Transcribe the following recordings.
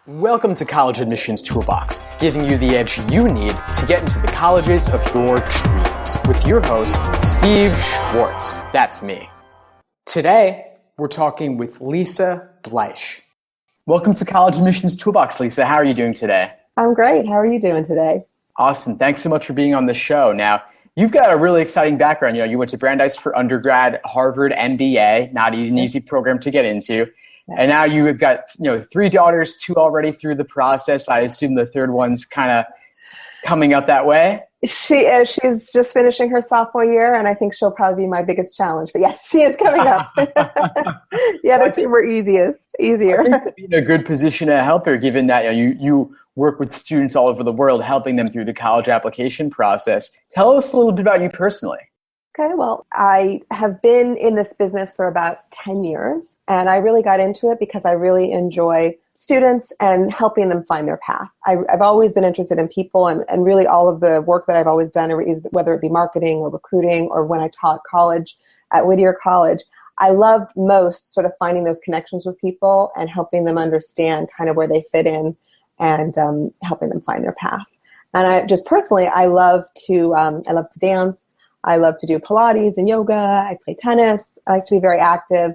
Welcome to College Admissions Toolbox, giving you the edge you need to get into the colleges of your dreams, with your host, Steve Schwartz. That's me. Today, we're talking with Lisa Bleich. Welcome to College Admissions Toolbox, Lisa. How are you doing today? I'm great. How are you doing today? Awesome. Thanks so much for being on the show. Now, you've got a really exciting background. You went to Brandeis for undergrad, Harvard MBA, not an easy program to get into. And now you've got, three daughters, two already through the process. I assume the third one's kind of coming up that way. She is. She's just finishing her sophomore year, and I think she'll probably be my biggest challenge. But yes, she is coming up. The other two were easier. I think you're in a good position to help her, given that you work with students all over the world, helping them through the college application process. Tell us a little bit about you personally. Okay, well, I have been in this business for about 10 years, and I really got into it because I really enjoy students and helping them find their path. I've always been interested in people, and really all of the work that I've always done, is whether it be marketing or recruiting or when I taught college at Whittier College, I loved most sort of finding those connections with people and helping them understand kind of where they fit in and helping them find their path. And I just personally, I love to dance. I love to do Pilates and yoga. I play tennis. I like to be very active,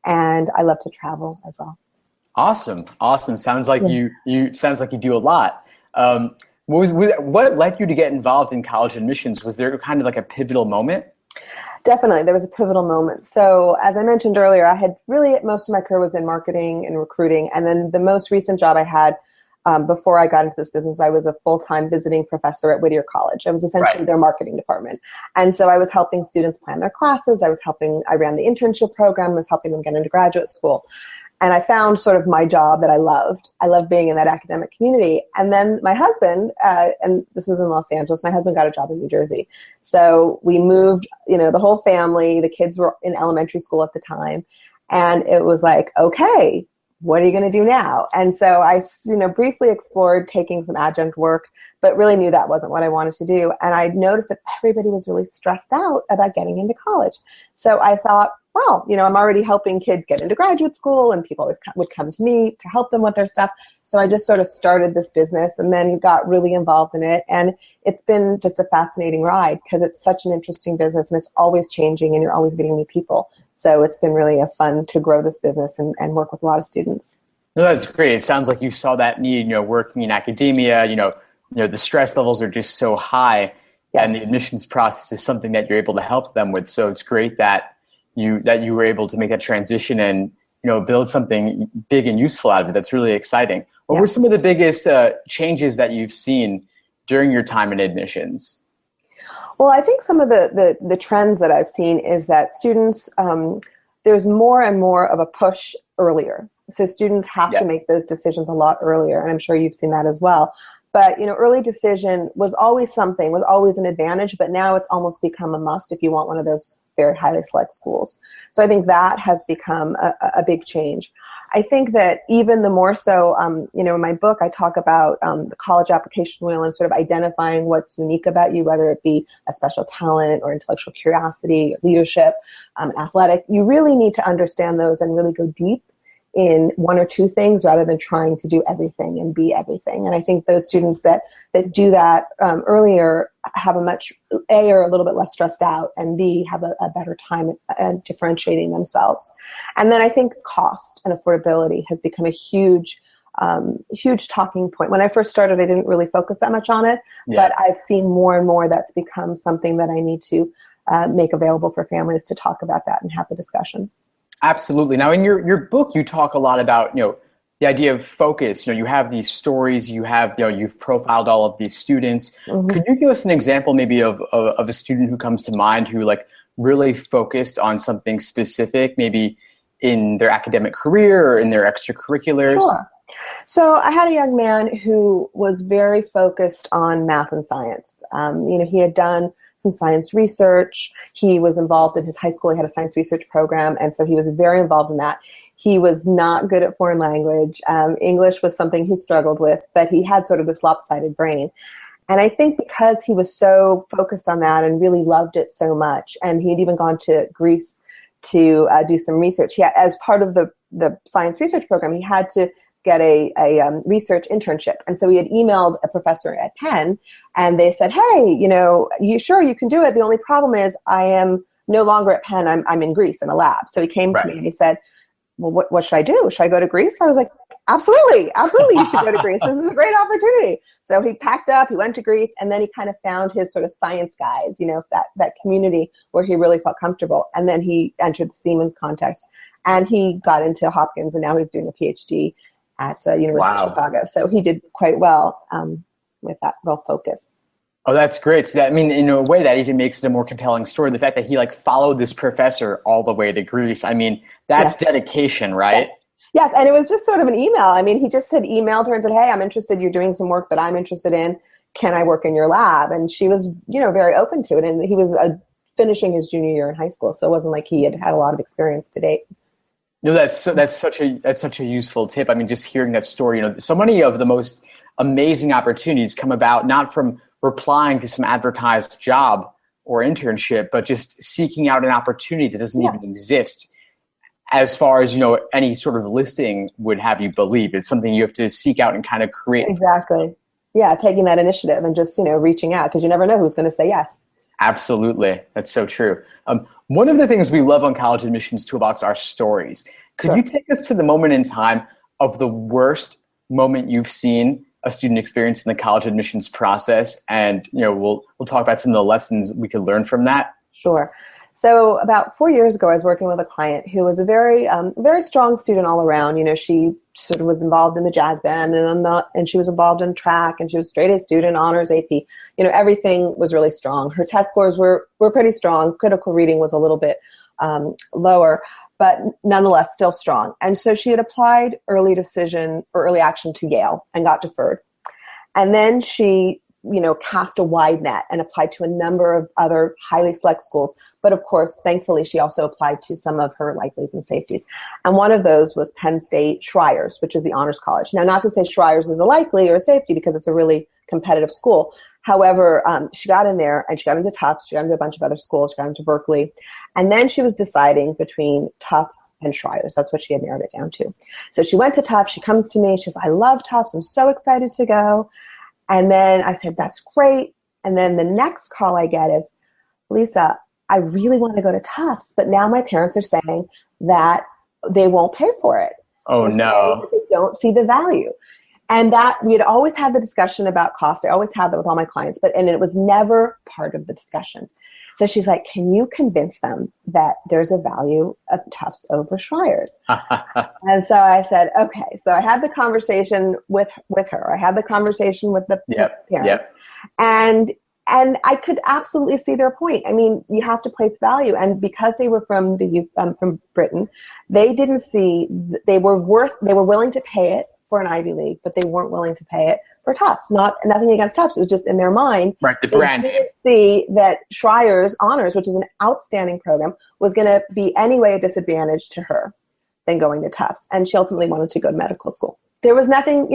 and I love to travel as well. Awesome. Sounds like you do a lot. What led you to get involved in college admissions? Was there kind of like a pivotal moment? Definitely, there was a pivotal moment. So as I mentioned earlier, I had really most of my career was in marketing and recruiting, and then the most recent job I had before I got into this business, I was a full-time visiting professor at Whittier College. I was essentially their marketing department. And so I was helping students plan their classes. I ran the internship program, was helping them get into graduate school. And I found sort of my job that I loved. I loved being in that academic community. And then my husband, and this was in Los Angeles, my husband got a job in New Jersey. So we moved, the whole family, the kids were in elementary school at the time. And it was like, okay, what are you going to do now? And so I, briefly explored taking some adjunct work, but really knew that wasn't what I wanted to do. And I noticed that everybody was really stressed out about getting into college. So I thought, well, I'm already helping kids get into graduate school, and people would come to me to help them with their stuff. So I just sort of started this business and then got really involved in it. And it's been just a fascinating ride because it's such an interesting business, and it's always changing, and you're always meeting new people. So it's been really fun to grow this business and work with a lot of students. No, that's great. It sounds like you saw that need, working in academia, the stress levels are just so high, yes. And the admissions process is something that you're able to help them with. So it's great that you were able to make that transition and, build something big and useful out of it. That's really exciting. What were some of the biggest changes that you've seen during your time in admissions? Well, I think some of the trends that I've seen is that students, there's more and more of a push earlier. So students have to make those decisions a lot earlier, and I'm sure you've seen that as well. But, early decision was always an advantage, but now it's almost become a must if you want one of those very highly select schools. So I think that has become a big change. I think that even the more so, in my book, I talk about the college application wheel and sort of identifying what's unique about you, whether it be a special talent or intellectual curiosity, or leadership, athletic. You really need to understand those and really go deep in one or two things rather than trying to do everything and be everything. And I think those students that do that earlier have are a little bit less stressed out, and B, have a better time at differentiating themselves. And then I think cost and affordability has become a huge talking point. When I first started, I didn't really focus that much on it, but I've seen more and more that's become something that I need to make available for families to talk about that and have a discussion. Absolutely. Now, in your book, you talk a lot about, the idea of focus. You have these stories, you've profiled all of these students. Mm-hmm. Could you give us an example maybe of a student who comes to mind who really focused on something specific, maybe in their academic career or in their extracurriculars? Sure. So I had a young man who was very focused on math and science. He had done some science research. He was involved in his high school. He had a science research program, and so he was very involved in that. He was not good at foreign language. English was something he struggled with, but he had sort of this lopsided brain. And I think because he was so focused on that and really loved it so much, and he'd even gone to Greece to do some research. As part of the science research program, he had to get a research internship. And so he had emailed a professor at Penn, and they said, hey, you can do it. The only problem is I am no longer at Penn. I'm in Greece in a lab. So he came to me and he said, well, what should I do? Should I go to Greece? I was like, absolutely, you should go to Greece. This is a great opportunity. So he packed up, he went to Greece, and then he kind of found his sort of science guys, that community where he really felt comfortable. And then he entered the Siemens context, and he got into Hopkins, and now he's doing a PhD at University of Chicago. So he did quite well with that real focus. Oh, that's great. So that, in a way, that even makes it a more compelling story. The fact that he followed this professor all the way to Greece. That's dedication, right? Yes, and it was just sort of an email. He just had emailed her and said, hey, I'm interested. You're doing some work that I'm interested in. Can I work in your lab? And she was, very open to it. And he was finishing his junior year in high school, so it wasn't like he had had a lot of experience to date. No, that's such a useful tip. Just hearing that story. So many of the most amazing opportunities come about not from replying to some advertised job or internship, but just seeking out an opportunity that doesn't even exist. As far as, any sort of listing would have you believe. It's something you have to seek out and kind of create. Exactly. Yeah, taking that initiative and just, reaching out, because you never know who's going to say yes. Absolutely. That's so true. One of the things we love on College Admissions Toolbox are stories. Could you take us to the moment in time of the worst moment you've seen a student experience in the college admissions process? And, we'll talk about some of the lessons we could learn from that. Sure. So about 4 years ago, I was working with a client who was a very, very strong student all around. She sort of was involved in the jazz band and she was involved in track, and she was a straight A student, honors, AP. Everything was really strong. Her test scores were pretty strong. Critical reading was a little bit lower, but nonetheless still strong. And so she had applied early action to Yale and got deferred. And then she cast a wide net and applied to a number of other highly select schools. But of course, thankfully, she also applied to some of her likelies and safeties. And one of those was Penn State Schreier's, which is the honors college. Now, not to say Schreier's is a likely or a safety, because it's a really competitive school. However, she got in there and she got into Tufts. She got into a bunch of other schools. She got into Berkeley. And then she was deciding between Tufts and Schreier's. That's what she had narrowed it down to. So she went to Tufts. She comes to me. She says, I love Tufts. I'm so excited to go. And then I said, that's great. And then the next call I get is, Lisa, I really want to go to Tufts, but now my parents are saying that they won't pay for it. Oh, no. They don't see the value. And that we had always had the discussion about cost. I always had that with all my clients, and it was never part of the discussion. So she's like, can you convince them that there's a value of Tufts over Schreier's? And so I said, okay. So I had the conversation with her. I had the conversation with the parents. And I could absolutely see their point. You have to place value. And because they were from from Britain, they didn't see, they were willing to pay it for an Ivy League, but they weren't willing to pay it for Tufts. Nothing against Tufts. It was just in their mind. Right, the brand name. See that Schreier's honors, which is an outstanding program, was going to be anyway a disadvantage to her than going to Tufts. And she ultimately wanted to go to medical school. There was nothing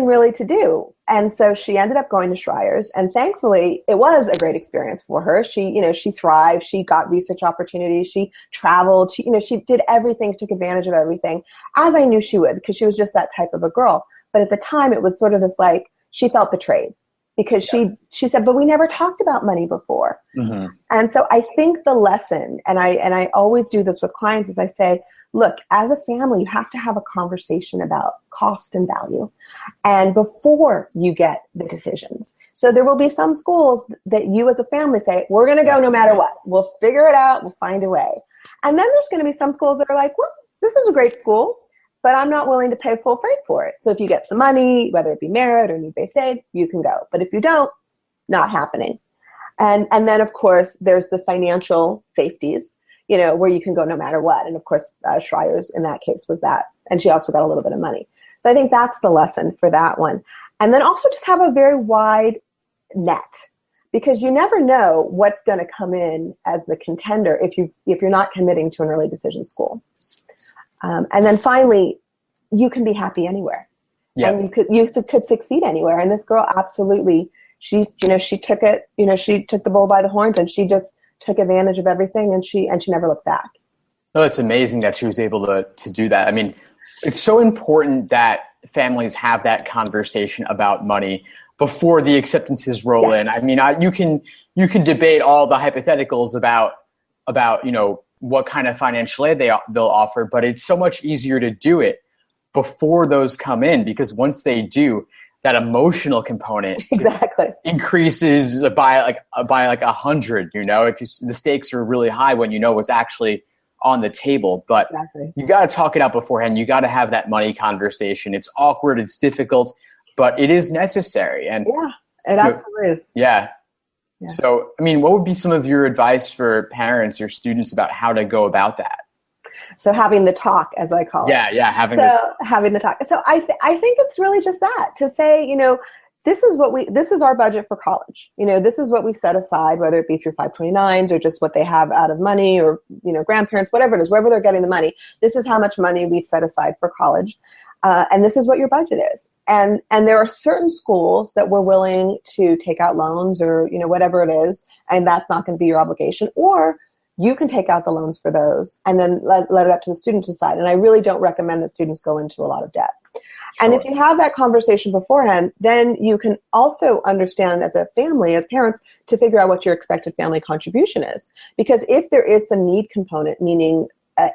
really to do. And so she ended up going to Schreier's, and thankfully it was a great experience for her. She thrived. She got research opportunities. She traveled. She did everything, took advantage of everything, as I knew she would, because she was just that type of a girl. But at the time it was sort of this, she felt betrayed, because she said, but we never talked about money before. Mm-hmm. And so I think the lesson, and I always do this with clients, is I say, look, as a family, you have to have a conversation about cost and value, and before you get the decisions. So there will be some schools that you as a family say, we're going to go no matter what. We'll figure it out. We'll find a way. And then there's going to be some schools that are like, well, this is a great school, but I'm not willing to pay full freight for it. So if you get the money, whether it be merit or need-based aid, you can go. But if you don't, not happening. And then, of course, there's the financial safeties, where you can go no matter what. And of course, Schreier's in that case was that. And she also got a little bit of money. So I think that's the lesson for that one. And then also just have a very wide net, because you never know what's going to come in as the contender if you're not committing to an early decision school. And then finally, you can be happy anywhere. Yeah. And you could succeed anywhere. And this girl absolutely, she took it, she took the bull by the horns, and she just took advantage of everything, and she never looked back. No, it's amazing that she was able to do that. It's so important that families have that conversation about money before the acceptances roll in. I mean, you can debate all the hypotheticals about what kind of financial aid they'll offer, but it's so much easier to do it before those come in, because once they do, that emotional component increases by like 100. If the stakes are really high when you know what's actually on the table. But you got to talk it out beforehand. You got to have that money conversation. It's awkward, it's difficult, but it is necessary. And it absolutely is. Yeah. So, I mean, what would be some of your advice for parents or students about how to go about that? So having the talk, as I call it. Having the talk. So I think it's really just that, to say, this is our budget for college. This is what we've set aside, whether it be through 529s or just what they have out of money, or, grandparents, whatever it is, wherever they're getting the money. This is how much money we've set aside for college. And this is what your budget is. And there are certain schools that we're willing to take out loans, or, whatever it is, and that's not going to be your obligation. Or you can take out the loans for those and then let it up to the student to decide. And I really don't recommend that students go into a lot of debt. Sure. And if you have that conversation beforehand, then you can also understand as a family, as parents, to figure out what your expected family contribution is. Because if there is some need component, meaning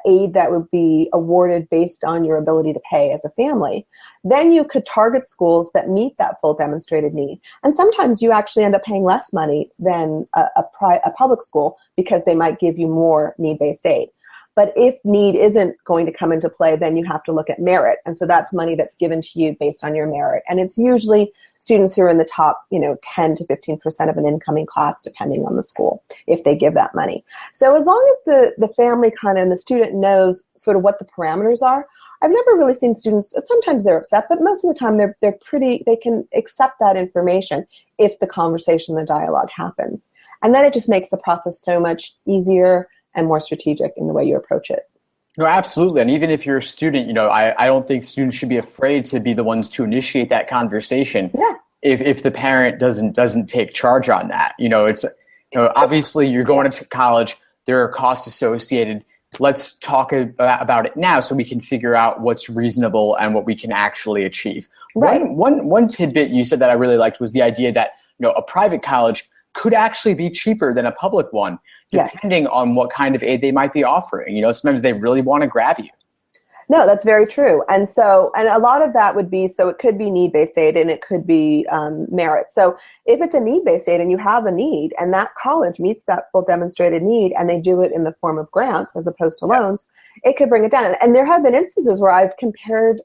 aid that would be awarded based on your ability to pay as a family, then you could target schools that meet that full demonstrated need. And sometimes you actually end up paying less money than a public school, because they might give you more need-based aid. But if need isn't going to come into play, then you have to look at merit. And so that's money that's given to you based on your merit. And it's usually students who are in the top, 10 to 15% of an incoming class, depending on the school, if they give that money. So as long as the family and the student knows sort of what the parameters are, I've never really seen students, sometimes they're upset, but most of the time they can accept that information if the conversation, the dialogue happens. And then it just makes the process so much easier and more strategic in the way you approach it. No, absolutely. And even if you're a student, I don't think students should be afraid to be the ones to initiate that conversation. Yeah. If the parent doesn't take charge on that, it's obviously you're going to college, there are costs associated. Let's talk about it now so we can figure out what's reasonable and what we can actually achieve. Right. One tidbit you said that I really liked was the idea that a private college could actually be cheaper than a public one, depending on what kind of aid they might be offering. Sometimes they really want to grab you. No, that's very true. And a lot of that would be, so it could be need-based aid and it could be merit. So if it's a need-based aid and you have a need and that college meets that full demonstrated need and they do it in the form of grants as opposed to loans, it could bring it down. And there have been instances where I've compared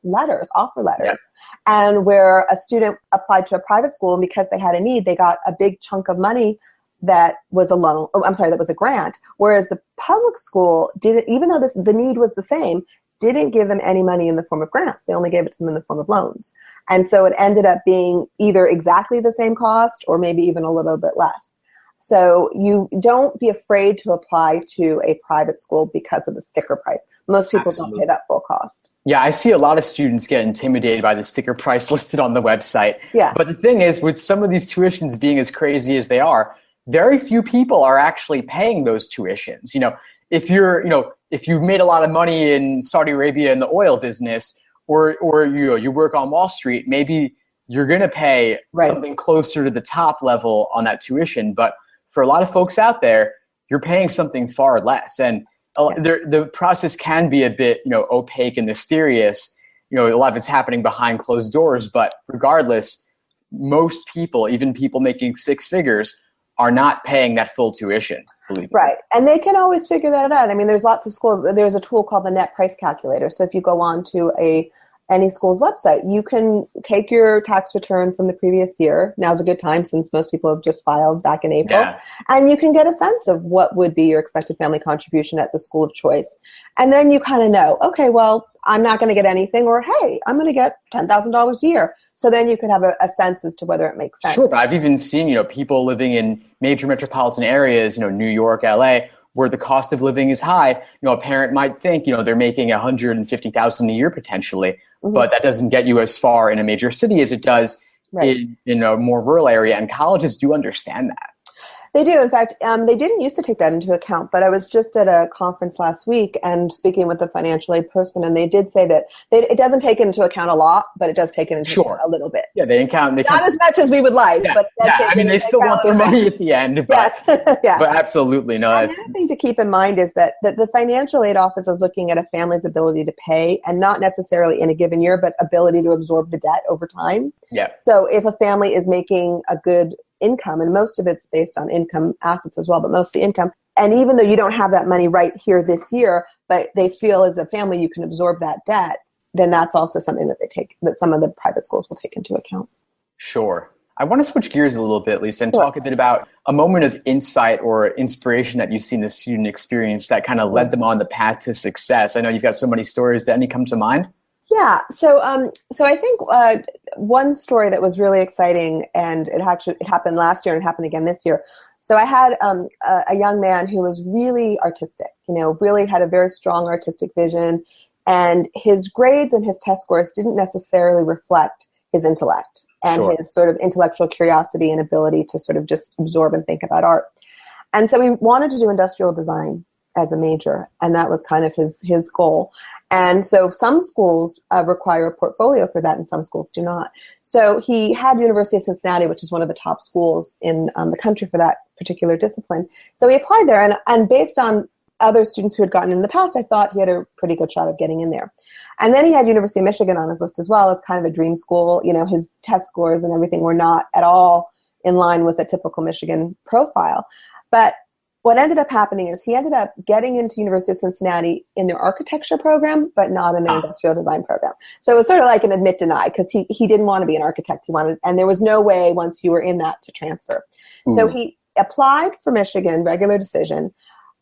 offer letters, and where a student applied to a private school, and because they had a need, they got a big chunk of money that was a loan. That was a grant. Whereas the public school didn't, even though the need was the same, didn't give them any money in the form of grants. They only gave it to them in the form of loans. And so it ended up being either exactly the same cost or maybe even a little bit less. So you don't be afraid to apply to a private school because of the sticker price. Most people don't pay that full cost. Yeah, I see a lot of students get intimidated by the sticker price listed on the website. Yeah. But the thing is, with some of these tuitions being as crazy as they are, very few people are actually paying those tuitions. If you've made a lot of money in Saudi Arabia in the oil business, or you work on Wall Street, maybe you're going to pay something closer to the top level on that tuition. But for a lot of folks out there, you're paying something far less. And the process can be a bit, opaque and mysterious. A lot of it's happening behind closed doors. But regardless, most people, even people making six figures, are not paying that full tuition. Right. And they can always figure that out. I mean, there's lots of schools. There's a tool called the net price calculator. So if you go on to any school's website, you can take your tax return from the previous year. Now's a good time since most people have just filed back in April. Yeah. And you can get a sense of what would be your expected family contribution at the school of choice. And then you kind of know, okay, well, I'm not going to get anything, or hey, I'm going to get $10,000 a year. So then you could have a sense as to whether it makes sense. Sure, but I've even seen, people living in major metropolitan areas, New York, LA, where the cost of living is high. A parent might think, they're making $150,000 a year potentially, but that doesn't get you as far in a major city as it does in a more rural area. And colleges do understand that. They do. In fact, they didn't used to take that into account, but I was just at a conference last week and speaking with a financial aid person, and they did say that it doesn't take into account a lot, but it does take it into account a little bit. Yeah, they count. Not as much as we would like, but it does take I mean, they still want their money at the end. But, yes, yeah. But absolutely, no. And the other thing to keep in mind is that the financial aid office is looking at a family's ability to pay, and not necessarily in a given year, but ability to absorb the debt over time. Yeah. So if a family is making a good income, and most of it's based on income assets as well, but mostly income. And even though you don't have that money right here this year, but they feel as a family you can absorb that debt, then that's also something that some of the private schools will take into account. Sure. I want to switch gears a little bit, Lisa, and talk a bit about a moment of insight or inspiration that you've seen the student experience that kind of led them on the path to success. I know you've got so many stories. Does any come to mind? Yeah. So I think one story that was really exciting, and it happened last year and it happened again this year. So I had a young man who was really artistic, really had a very strong artistic vision, and his grades and his test scores didn't necessarily reflect his intellect and his sort of intellectual curiosity and ability to sort of just absorb and think about art. And so we wanted to do industrial design as a major, and that was kind of his goal. And so some schools require a portfolio for that, and some schools do not. So he had University of Cincinnati, which is one of the top schools in the country for that particular discipline. So he applied there, and based on other students who had gotten in the past, I thought he had a pretty good shot of getting in there. And then he had University of Michigan on his list as well as kind of a dream school. His test scores and everything were not at all in line with a typical Michigan profile. But what ended up happening is he ended up getting into University of Cincinnati in their architecture program, but not in their industrial design program. So it was sort of like an admit deny, because he didn't want to be an architect. And there was no way once you were in that to transfer. So he applied for Michigan, regular decision,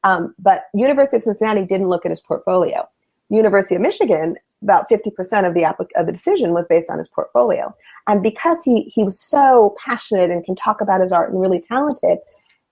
but University of Cincinnati didn't look at his portfolio. University of Michigan, about 50% of the decision was based on his portfolio. And because he was so passionate and can talk about his art and really talented,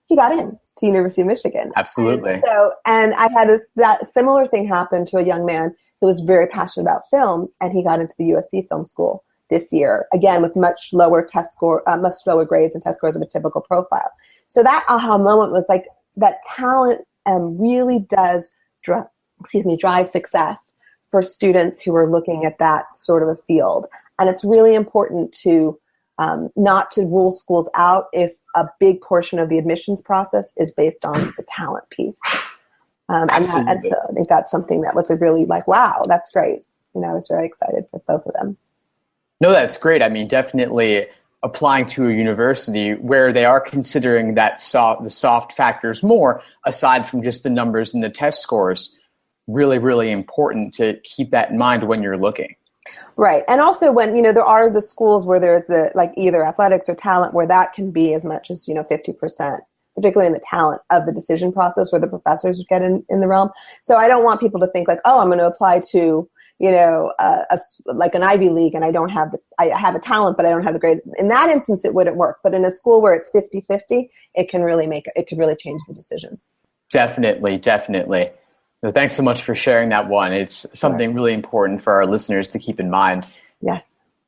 he got in to University of Michigan. Absolutely. And I had that similar thing happen to a young man who was very passionate about film, and he got into the USC Film School this year, again with much lower grades and test scores of a typical profile. So that aha moment was like that talent really does drive success for students who are looking at that sort of a field. And it's really important to not to rule schools out if a big portion of the admissions process is based on the talent piece. And so I think that's something that was a really wow, that's great. I was very excited for both of them. No, that's great. I mean, definitely applying to a university where they are considering the soft factors more, aside from just the numbers and the test scores, really, really important to keep that in mind when you're looking. Right. And also when, there are the schools where there's either athletics or talent where that can be as much as, 50%, particularly in the talent of the decision process where the professors get in the realm. So I don't want people to think I'm going to apply to, an Ivy League and I have a talent, but I don't have the grades. In that instance, it wouldn't work. But in a school where it's 50-50, it could really change the decision. Definitely. So thanks so much for sharing that one. It's something really important for our listeners to keep in mind. Yes.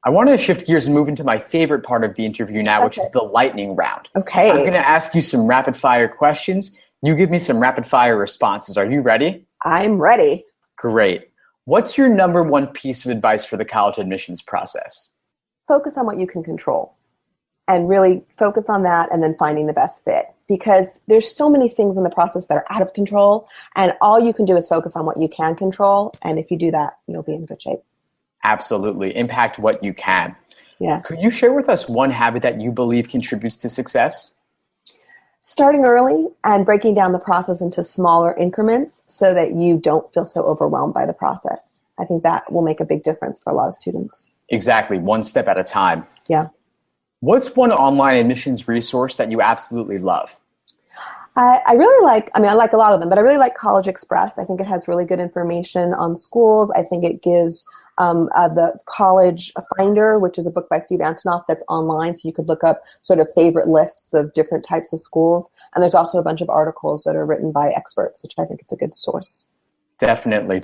I want to shift gears and move into my favorite part of the interview now, which is the lightning round. Okay. I'm going to ask you some rapid fire questions. You give me some rapid fire responses. Are you ready? I'm ready. Great. What's your number one piece of advice for the college admissions process? Focus on what you can control. And really focus on that and then finding the best fit. Because there's so many things in the process that are out of control, and all you can do is focus on what you can control. And if you do that, you'll be in good shape. Absolutely. Impact what you can. Yeah. Could you share with us one habit that you believe contributes to success? Starting early and breaking down the process into smaller increments so that you don't feel so overwhelmed by the process. I think that will make a big difference for a lot of students. Exactly. One step at a time. Yeah. What's one online admissions resource that you absolutely love? I really like a lot of them, but I really like College Express. I think it has really good information on schools. I think it gives the College Finder, which is a book by Steve Antonoff that's online, so you could look up sort of favorite lists of different types of schools. And there's also a bunch of articles that are written by experts, which I think it's a good source. Definitely.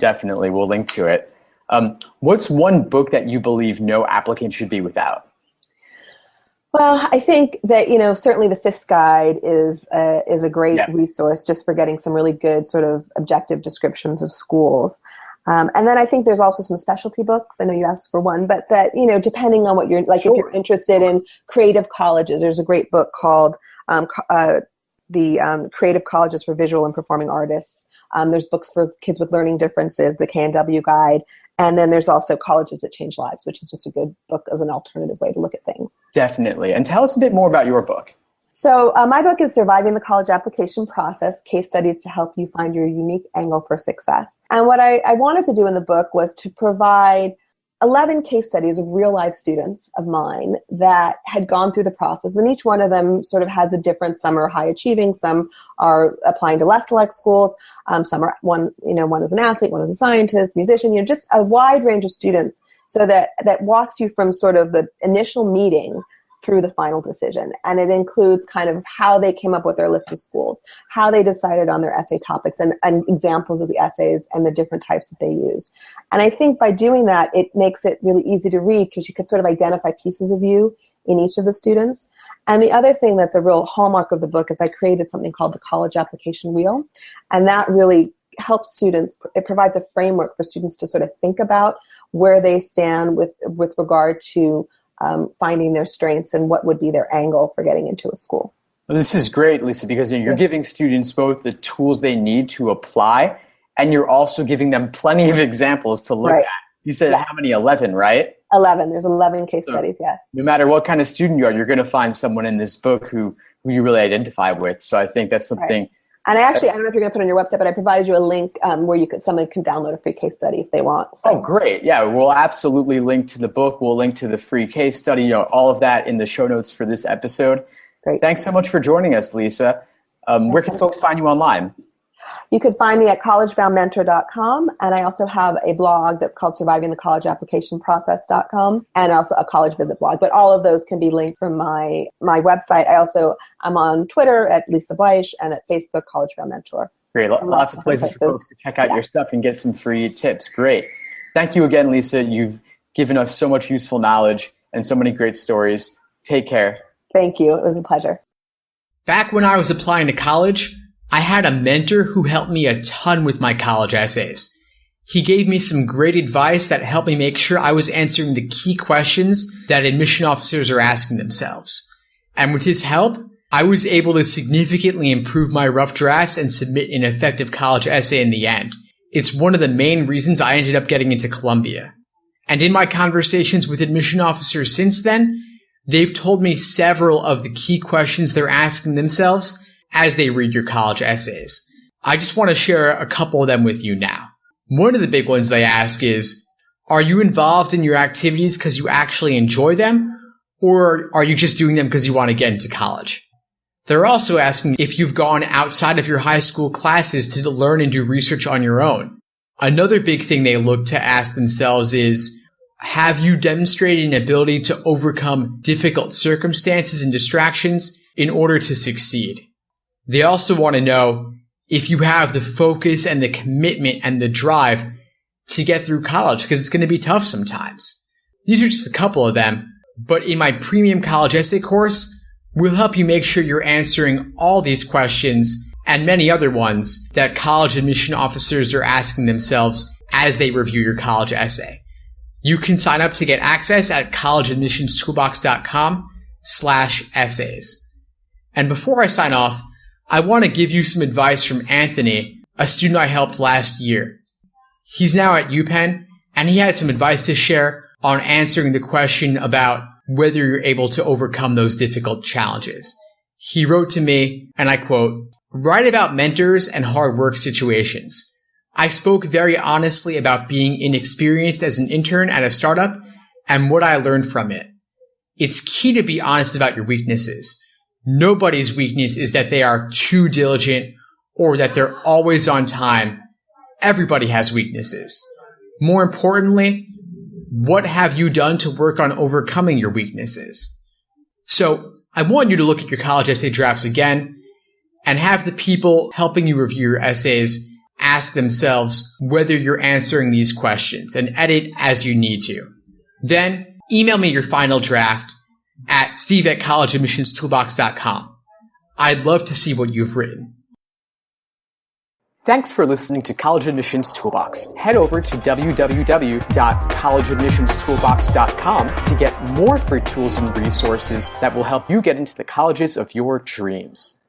We'll link to it. What's one book that you believe no applicant should be without? Well, I think that, certainly the FISC guide is a great resource just for getting some really good sort of objective descriptions of schools. And then I think there's also some specialty books. I know you asked for one, but that, depending on what you're like, Sure. If you're interested in creative colleges, there's a great book called the Creative Colleges for Visual and Performing Artists. There's books for kids with learning differences, the K&W Guide. And then there's also Colleges That Change Lives, which is just a good book as an alternative way to look at things. Definitely. And tell us a bit more about your book. So my book is Surviving the College Application Process, Case Studies to Help You Find Your Unique Angle for Success. And what I wanted to do in the book was to provide 11 case studies of real-life students of mine that had gone through the process. And each one of them sort of has a different, some are high achieving, some are applying to less select schools, some are, one is an athlete, one is a scientist, musician, just a wide range of students. So that walks you from sort of the initial meeting through the final decision. And it includes kind of how they came up with their list of schools, how they decided on their essay topics, and examples of the essays and the different types that they used. And I think by doing that, it makes it really easy to read because you could sort of identify pieces of you in each of the students. And the other thing that's a real hallmark of the book is I created something called the College Application Wheel. And that really helps students, it provides a framework for students to sort of think about where they stand with regard to finding their strengths and what would be their angle for getting into a school. Well, this is great, Lisa, because you're giving students both the tools they need to apply, and you're also giving them plenty of examples to look at. You said how many? 11, right? 11. There's 11 case studies, yes. No matter what kind of student you are, you're going to find someone in this book who you really identify with. So I think that's something. Right. And I don't know if you're going to put it on your website, but I provided you a link where someone can download a free case study if they want. So. Oh, great. Yeah, we'll absolutely link to the book. We'll link to the free case study, all of that in the show notes for this episode. Great. Thanks so much for joining us, Lisa. Where can folks find you online? You could find me at collegeboundmentor.com, and I also have a blog that's called survivingthecollegeapplicationprocess.com, and also a college visit blog. But all of those can be linked from my website. I'm on Twitter at Lisa Bleich and at Facebook, College Bound Mentor. Great. Lots of places for folks to check out your stuff and get some free tips. Great. Thank you again, Lisa. You've given us so much useful knowledge and so many great stories. Take care. Thank you. It was a pleasure. Back when I was applying to college, I had a mentor who helped me a ton with my college essays. He gave me some great advice that helped me make sure I was answering the key questions that admission officers are asking themselves. And with his help, I was able to significantly improve my rough drafts and submit an effective college essay in the end. It's one of the main reasons I ended up getting into Columbia. And in my conversations with admission officers since then, they've told me several of the key questions they're asking themselves as they read your college essays. I just want to share a couple of them with you now. One of the big ones they ask is, are you involved in your activities because you actually enjoy them, or are you just doing them because you want to get into college? They're also asking if you've gone outside of your high school classes to learn and do research on your own. Another big thing they look to ask themselves is, have you demonstrated an ability to overcome difficult circumstances and distractions in order to succeed? They also want to know if you have the focus and the commitment and the drive to get through college, because it's going to be tough sometimes. These are just a couple of them, but in my premium college essay course, we'll help you make sure you're answering all these questions and many other ones that college admission officers are asking themselves as they review your college essay. You can sign up to get access at collegeadmissionstoolbox.com/essays. And before I sign off, I want to give you some advice from Anthony, a student I helped last year. He's now at UPenn, and he had some advice to share on answering the question about whether you're able to overcome those difficult challenges. He wrote to me, and I quote, "Write about mentors and hard work situations. I spoke very honestly about being inexperienced as an intern at a startup and what I learned from it. It's key to be honest about your weaknesses. Nobody's weakness is that they are too diligent or that they're always on time. Everybody has weaknesses. More importantly, what have you done to work on overcoming your weaknesses?" So I want you to look at your college essay drafts again and have the people helping you review your essays ask themselves whether you're answering these questions and edit as you need to. Then email me your final draft at steve@collegeadmissionstoolbox.com. I'd love to see what you've written. Thanks for listening to College Admissions Toolbox. Head over to www.collegeadmissionstoolbox.com to get more free tools and resources that will help you get into the colleges of your dreams.